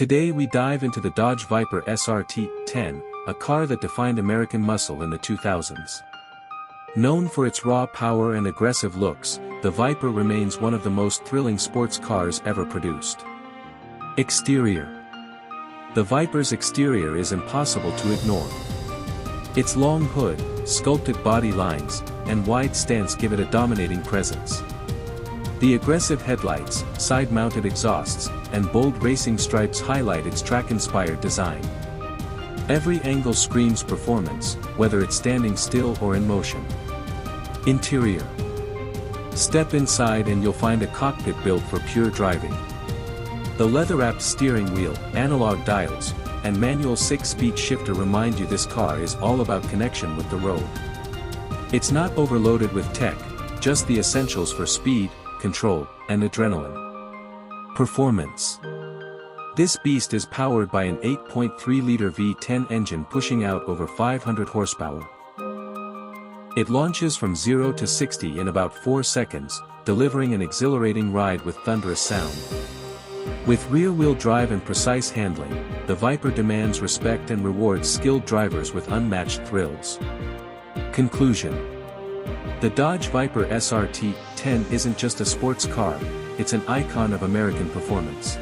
Today we dive into the Dodge Viper SRT-10, a car that defined American muscle in the 2000s. Known for its raw power and aggressive looks, the Viper remains one of the most thrilling sports cars ever produced. Exterior. The Viper's exterior is impossible to ignore. Its long hood, sculpted body lines, and wide stance give it a dominating presence. The aggressive headlights, side-mounted exhausts, and bold racing stripes highlight its track-inspired design. Every angle screams performance, whether it's standing still or in motion. Interior. Step inside and you'll find a cockpit built for pure driving. The leather-wrapped steering wheel, analog dials, and manual 6-speed shifter remind you this car is all about connection with the road. It's not overloaded with tech, just the essentials for speed, control, and adrenaline. Performance. This beast is powered by an 8.3-liter V10 engine pushing out over 500 horsepower. It launches from 0 to 60 in about 4 seconds, delivering an exhilarating ride with thunderous sound. With rear-wheel drive and precise handling, the Viper demands respect and rewards skilled drivers with unmatched thrills. Conclusion. The Dodge Viper SRT-10 isn't just a sports car, it's an icon of American performance.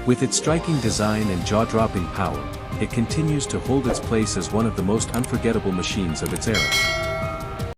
With its striking design and jaw-dropping power, it continues to hold its place as one of the most unforgettable machines of its era.